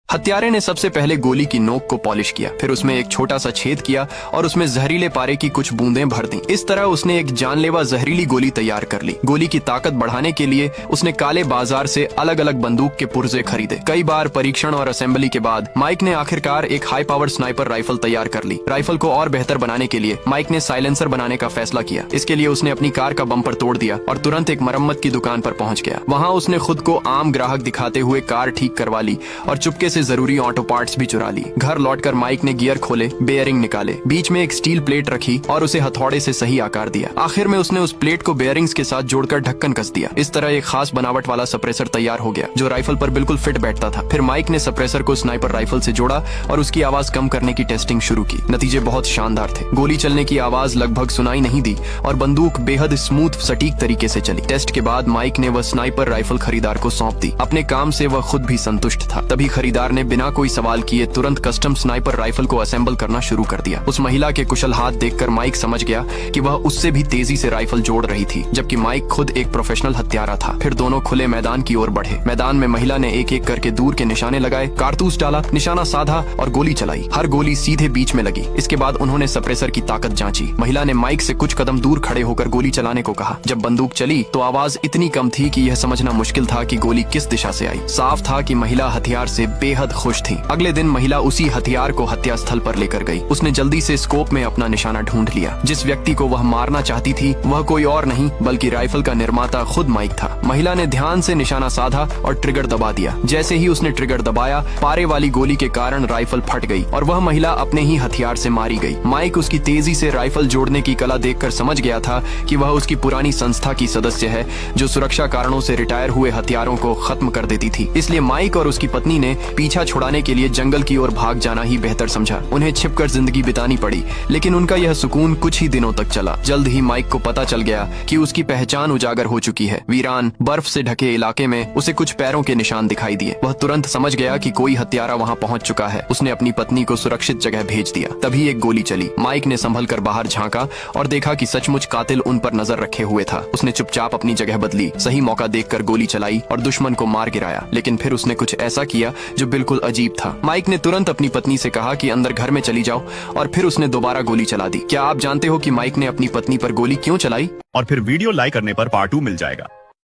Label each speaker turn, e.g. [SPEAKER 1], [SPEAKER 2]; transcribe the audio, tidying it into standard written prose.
[SPEAKER 1] हत्यारे ने सबसे पहले गोली की नोक को पॉलिश किया, फिर उसमें एक छोटा सा छेद किया और उसमें जहरीले पारे की कुछ बूंदें भर दी। इस तरह उसने एक जानलेवा जहरीली गोली तैयार कर ली। गोली की ताकत बढ़ाने के लिए उसने काले बाजार से अलग अलग बंदूक के पुर्जे खरीदे। कई बार परीक्षण और असेंबली के बाद माइक ने आखिरकार एक हाई पावर स्नाइपर राइफल तैयार कर ली। राइफल को और बेहतर बनाने के लिए माइक ने साइलेंसर बनाने का फैसला किया। इसके लिए उसने अपनी कार का बम्पर तोड़ दिया और तुरंत एक मरम्मत की दुकान पर पहुंच गया। वहां उसने खुद को आम ग्राहक दिखाते हुए कार ठीक करवा ली और चुपके से जरूरी ऑटो पार्ट्स भी चुरा ली। घर लौटकर माइक ने गियर खोले, बेयरिंग निकाले, बीच में एक स्टील प्लेट रखी और उसे हथौड़े से सही आकार दिया। आखिर में उसने उस प्लेट को बेयरिंग्स के साथ जोड़कर ढक्कन कस दिया। इस तरह एक खास बनावट वाला सप्रेसर तैयार हो गया जो राइफल पर बिल्कुल फिट बैठता था। फिर माइक ने सप्रेसर को स्नाइपर राइफल से जोड़ा और उसकी आवाज कम करने की टेस्टिंग शुरू की। नतीजे बहुत शानदार थे। गोली चलने की आवाज लगभग सुनाई नहीं दी और बंदूक बेहद स्मूथ सटीक तरीके से चली। टेस्ट के बाद माइक ने वह स्नाइपर राइफल खरीदार को सौंप दी। अपने काम से वह खुद भी संतुष्ट था। तभी खरीदार ने बिना कोई सवाल किए तुरंत कस्टम स्नाइपर राइफल को असेंबल करना शुरू कर दिया। उस महिला के कुशल हाथ देखकर माइक समझ गया कि वह उससे भी तेजी से राइफल जोड़ रही थी, जबकि माइक खुद एक प्रोफेशनल हत्यारा था। फिर दोनों खुले मैदान की ओर बढ़े। मैदान में महिला ने एक एक करके दूर के निशाने लगाए, कारतूस डाला, निशाना साधा और गोली चलाई। हर गोली सीधे बीच में लगी। इसके बाद उन्होंने सप्रेसर की ताकत जांची। महिला ने माइक से कुछ कदम दूर खड़े होकर गोली चलाने को कहा। जब बंदूक चली तो आवाज इतनी कम थी कि यह समझना मुश्किल था कि गोली किस दिशा से आई। साफ था कि महिला हथियार से बेहद खुश थी। अगले दिन महिला उसी हथियार को हत्या स्थल पर लेकर गई। उसने जल्दी से स्कोप में अपना निशाना ढूंढ लिया। जिस व्यक्ति को वह मारना चाहती थी वह कोई और नहीं बल्कि राइफल का निर्माता खुद माइक था। महिला ने ध्यान से निशाना साधा और ट्रिगर दबा दिया। जैसे ही उसने ट्रिगर दबाया, पारे वाली गोली के कारण राइफल फट गई और वह महिला अपने ही हथियार से मारी गई। माइक उसकी तेजी से राइफल जोड़ने की कला देखकर समझ गया था कि वह उसकी पुरानी संस्था की सदस्य है जो सुरक्षा कारणों से रिटायर हुए हथियारों को खत्म कर देती थी। इसलिए माइक और उसकी पत्नी ने पीछा छुड़ाने के लिए जंगल की ओर भाग जाना ही बेहतर समझा। उन्हें छिपकर जिंदगी बितानी पड़ी, लेकिन उनका यह सुकून कुछ ही दिनों तक चला। जल्द ही माइक को पता चल गया कि उसकी पहचान उजागर हो चुकी है। वीरान बर्फ से ढके इलाके में उसे कुछ पैरों के निशान दिखाई दिए। वह तुरंत समझ गया कि कोई हत्यारा वहां पहुंच चुका है। उसने अपनी पत्नी को सुरक्षित जगह भेज दिया। तभी एक गोली चली। माइक ने संभल कर बाहर झांका और देखा कि सचमुच कातिल उन पर नजर रखे हुए था। उसने चुपचाप अपनी जगह बदली, सही मौका देखकर गोली चलाई और दुश्मन को मार गिराया। लेकिन फिर उसने कुछ ऐसा किया जो बिल्कुल अजीब था। माइक ने तुरंत अपनी पत्नी से कहा कि अंदर घर में चली जाओ और फिर उसने दोबारा गोली चला दी। क्या आप जानते हो कि माइक ने अपनी पत्नी पर गोली क्यों चलाई?
[SPEAKER 2] और फिर वीडियो लाइक करने पर पार्ट 2 मिल जाएगा।